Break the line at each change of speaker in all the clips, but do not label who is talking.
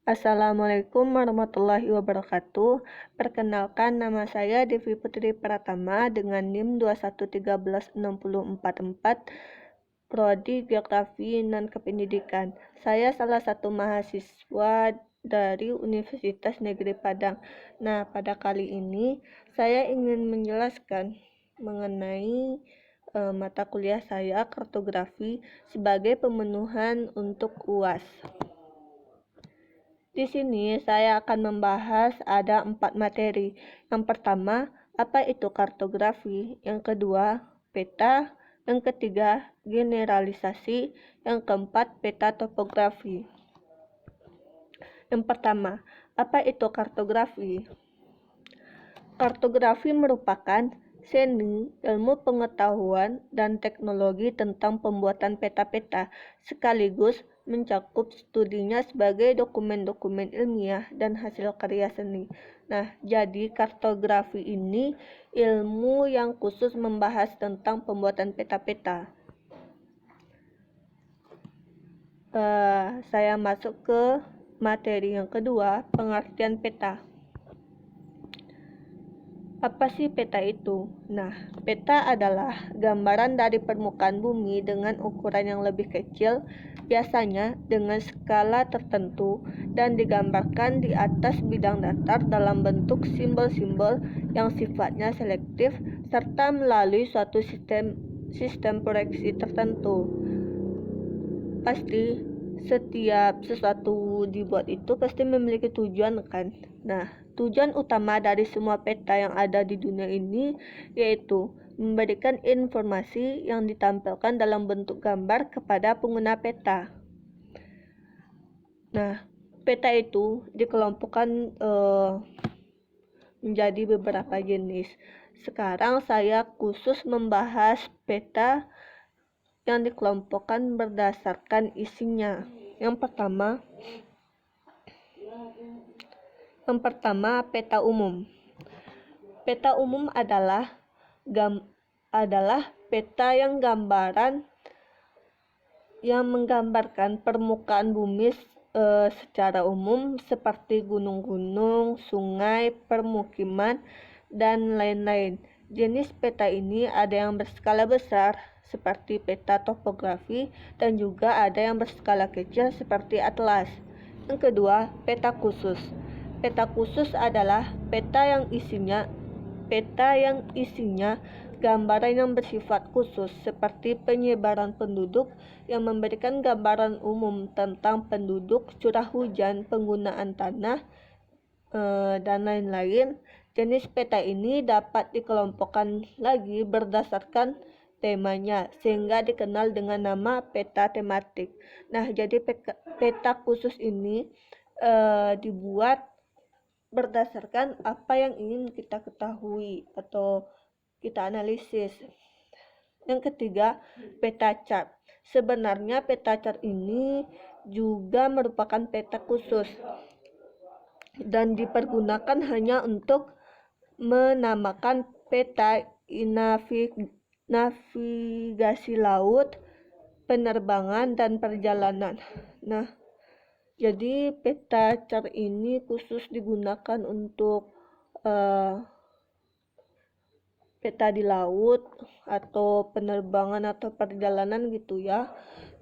Assalamualaikum warahmatullahi wabarakatuh. Perkenalkan, nama saya Devi Putri Pratama dengan NIM 2131644, Prodi Geografi Non-Kependidikan. Saya salah satu mahasiswa dari Universitas Negeri Padang. Nah, pada kali ini saya ingin menjelaskan mengenai mata kuliah saya, kartografi, sebagai pemenuhan untuk UAS. Di sini saya akan membahas ada 4 materi. Yang pertama, apa itu kartografi? Yang kedua, peta. Yang ketiga, generalisasi. Yang keempat, peta topografi. Yang pertama, apa itu kartografi? Kartografi merupakan seni, ilmu pengetahuan, dan teknologi tentang pembuatan peta-peta, sekaligus mencakup studinya sebagai dokumen-dokumen ilmiah dan hasil karya seni. Nah, jadi kartografi ini ilmu yang khusus membahas tentang pembuatan peta-peta. Saya masuk ke materi yang kedua, pengertian peta. Apa sih peta itu? Nah, peta adalah gambaran dari permukaan bumi dengan ukuran yang lebih kecil, biasanya dengan skala tertentu, dan digambarkan di atas bidang datar dalam bentuk simbol-simbol yang sifatnya selektif, serta melalui suatu sistem proyeksi tertentu. Pasti setiap sesuatu dibuat itu pasti memiliki tujuan, kan? Nah, tujuan utama dari semua peta yang ada di dunia ini yaitu memberikan informasi yang ditampilkan dalam bentuk gambar kepada pengguna peta. Nah, peta itu dikelompokkan menjadi beberapa jenis. Sekarang saya khusus membahas peta yang dikelompokkan berdasarkan isinya. Yang pertama, peta umum. Peta umum adalah peta yang menggambarkan permukaan bumi secara umum seperti gunung-gunung, sungai, permukiman, dan lain-lain. Jenis peta ini ada yang berskala besar seperti peta topografi dan juga ada yang berskala kecil seperti atlas. Yang kedua, peta khusus. Peta khusus adalah peta yang isinya gambaran yang bersifat khusus seperti penyebaran penduduk yang memberikan gambaran umum tentang penduduk, curah hujan, penggunaan tanah, dan lain-lain. Jenis peta ini dapat dikelompokkan lagi berdasarkan temanya sehingga dikenal dengan nama peta tematik. Nah, jadi peta khusus ini dibuat berdasarkan apa yang ingin kita ketahui atau kita analisis. Yang ketiga, peta chart. Sebenarnya peta chart ini juga merupakan peta khusus dan dipergunakan hanya untuk menamakan peta navigasi laut, penerbangan, dan perjalanan. Nah, jadi peta chart ini khusus digunakan untuk peta di laut atau penerbangan atau perjalanan gitu ya.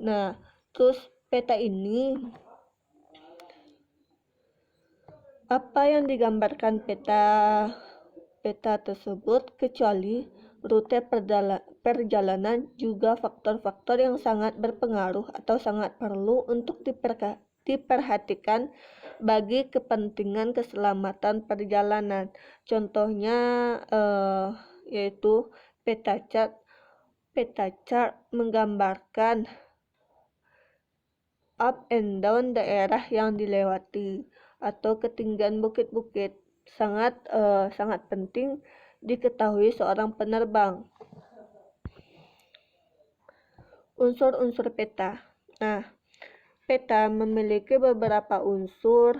Nah, terus peta ini apa yang digambarkan peta tersebut kecuali rute perjalanan juga faktor-faktor yang sangat berpengaruh atau sangat perlu untuk diperhatikan bagi kepentingan keselamatan perjalanan. Contohnya yaitu peta chart. Peta chart menggambarkan up and down daerah yang dilewati atau ketinggian bukit-bukit. Sangat penting diketahui seorang penerbang. Unsur-unsur peta. Nah, peta memiliki beberapa unsur.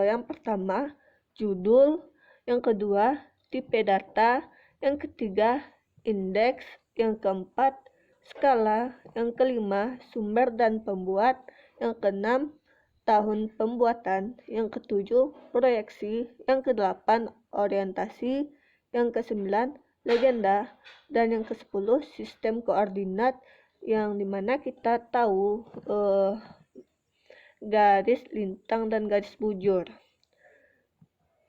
Yang pertama, judul. Yang kedua, tipe data. Yang ketiga, indeks. Yang keempat, skala. Yang kelima, sumber dan pembuat. Yang keenam, tahun pembuatan, yang ketujuh proyeksi, yang kedelapan orientasi, yang kesembilan legenda, dan yang kesepuluh sistem koordinat, yang dimana kita tahu garis lintang dan garis bujur.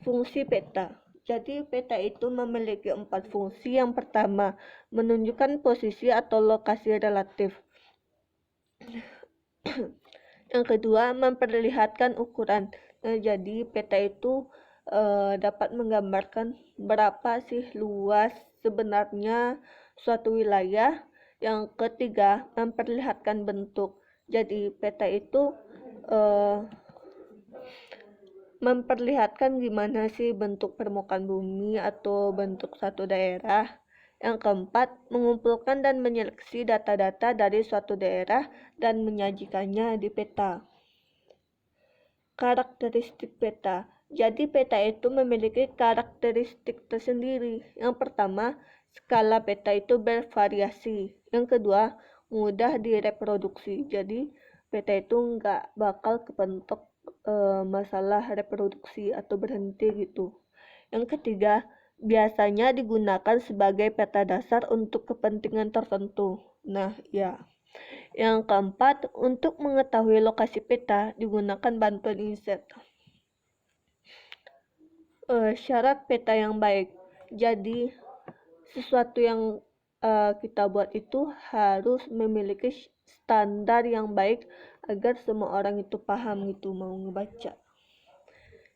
Fungsi peta. Jadi peta itu memiliki 4 fungsi. Yang pertama, menunjukkan posisi atau lokasi relatif. Yang kedua, memperlihatkan ukuran. Jadi peta itu dapat menggambarkan berapa sih luas sebenarnya suatu wilayah. Yang ketiga, memperlihatkan bentuk. Jadi peta itu memperlihatkan gimana sih bentuk permukaan bumi atau bentuk satu daerah. Yang keempat, mengumpulkan dan menyeleksi data-data dari suatu daerah dan menyajikannya di peta. Karakteristik peta. Jadi peta itu memiliki karakteristik tersendiri. Yang pertama, skala peta itu bervariasi. Yang kedua, mudah direproduksi. Jadi peta itu nggak bakal kepentok masalah reproduksi atau berhenti gitu. Yang ketiga, biasanya digunakan sebagai peta dasar untuk kepentingan tertentu. Nah, ya. Yang keempat, untuk mengetahui lokasi peta digunakan bantuan inset. Syarat peta yang baik. Jadi, sesuatu yang kita buat itu harus memiliki standar yang baik agar semua orang itu paham gitu mau ngebaca.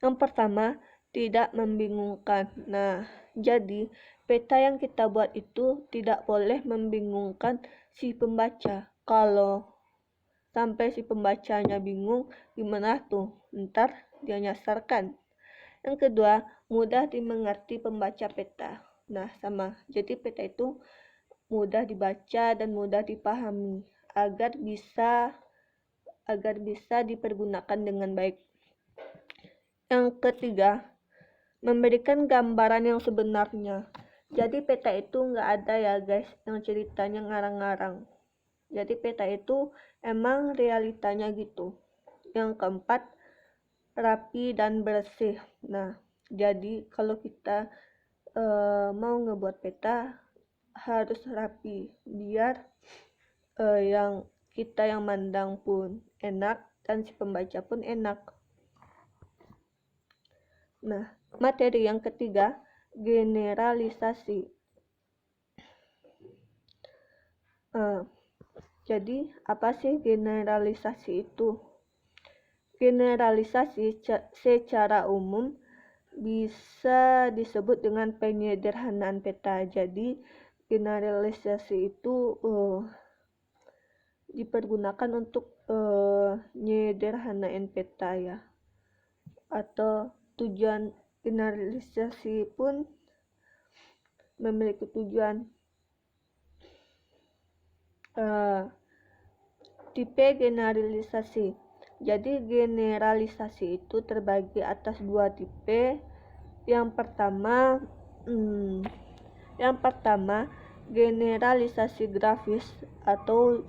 Yang pertama, tidak membingungkan. Nah, jadi peta yang kita buat itu tidak boleh membingungkan si pembaca. Kalau sampai si pembacanya bingung, gimana tuh? Ntar dia nyasarkan. Yang kedua, mudah dimengerti pembaca peta. Nah, sama. Jadi peta itu mudah dibaca dan mudah dipahami agar bisa dipergunakan dengan baik. Yang ketiga, memberikan gambaran yang sebenarnya. Jadi peta itu nggak ada ya guys yang ceritanya ngarang-ngarang. Jadi peta itu emang realitanya gitu. Yang keempat, rapi dan bersih. Nah, jadi kalau kita mau ngebuat peta harus rapi biar yang kita yang mandang pun enak dan si pembaca pun enak. Nah, materi yang ketiga, generalisasi. Jadi apa sih generalisasi itu? Generalisasi secara umum bisa disebut dengan penyederhanaan peta. Jadi generalisasi itu dipergunakan untuk nyederhanain peta ya. Atau tujuan generalisasi pun memiliki tujuan. Tipe generalisasi. Jadi generalisasi itu terbagi atas 2 tipe. Yang pertama generalisasi grafis atau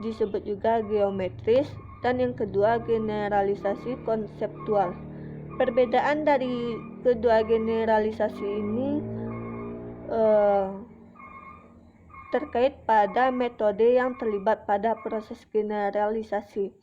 disebut juga geometris, dan yang kedua generalisasi konseptual. Perbedaan dari kedua generalisasi ini terkait pada metode yang terlibat pada proses generalisasi.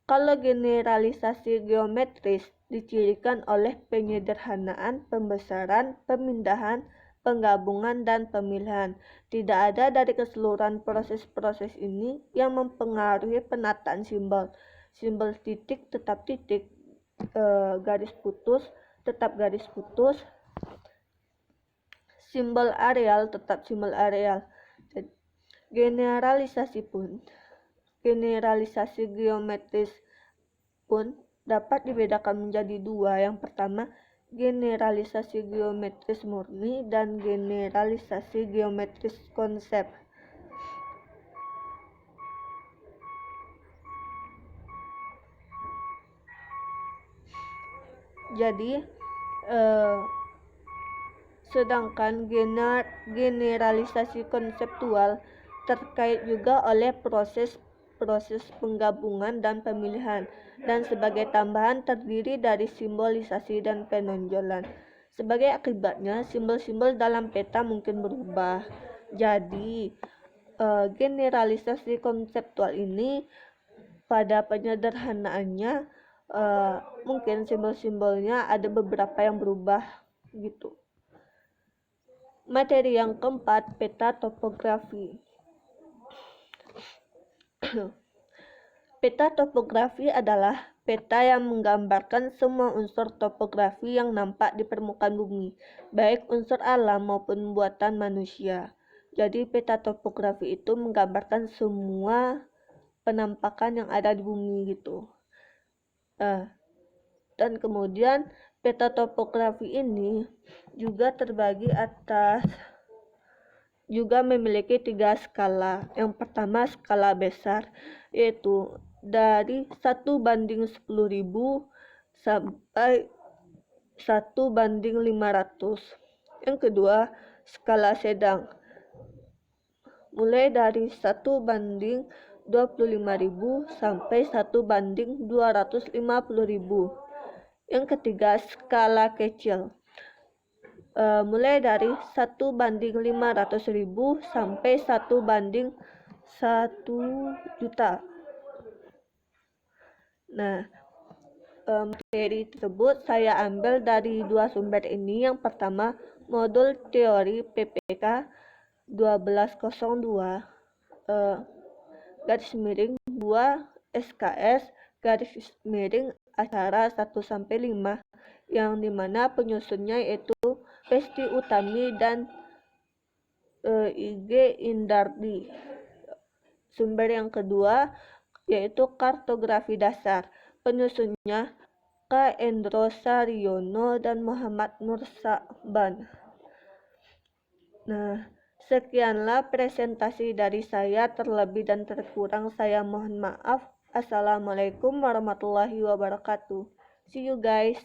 Kalau generalisasi geometris dicirikan oleh penyederhanaan, pembesaran, pemindahan, penggabungan, dan pemilihan. Tidak ada dari keseluruhan proses-proses ini yang mempengaruhi penataan simbol. Simbol titik tetap titik, garis putus tetap garis putus, simbol areal tetap simbol areal. Generalisasi geometris pun dapat dibedakan menjadi 2. Yang pertama, generalisasi geometris murni dan generalisasi geometris konsep. Jadi sedangkan generalisasi konseptual terkait juga oleh proses proses penggabungan dan pemilihan, dan sebagai tambahan terdiri dari simbolisasi dan penonjolan. Sebagai akibatnya, simbol-simbol dalam peta mungkin berubah. Jadi, generalisasi konseptual ini pada penyederhanaannya mungkin simbol-simbolnya ada beberapa yang berubah gitu. Materi yang keempat, peta topografi. Peta topografi adalah peta yang menggambarkan semua unsur topografi yang nampak di permukaan bumi, baik unsur alam maupun buatan manusia. Jadi peta topografi itu menggambarkan semua penampakan yang ada di bumi gitu. Dan kemudian peta topografi ini juga terbagi atas juga memiliki 3 skala. Yang pertama skala besar, yaitu dari 1:10.000 sampai 1:500. Yang kedua skala sedang, mulai dari 1:25.000 sampai 1:250.000. Yang ketiga skala kecil, mulai dari 1:500.000 sampai 1:1 juta. Nah, materi tersebut saya ambil dari 2 sumber ini. Yang pertama, modul teori PPK 1202 _2 SKS _acara 1-5, yang dimana penyusunnya yaitu Pesti Utami dan IG Indardi. Sumber yang kedua yaitu kartografi dasar, penyusunnya K. Endro Saryono dan Muhammad Nur Saban. Nah, sekianlah presentasi dari saya, terlebih dan terkurang saya mohon maaf. Assalamualaikum warahmatullahi wabarakatuh. See you guys.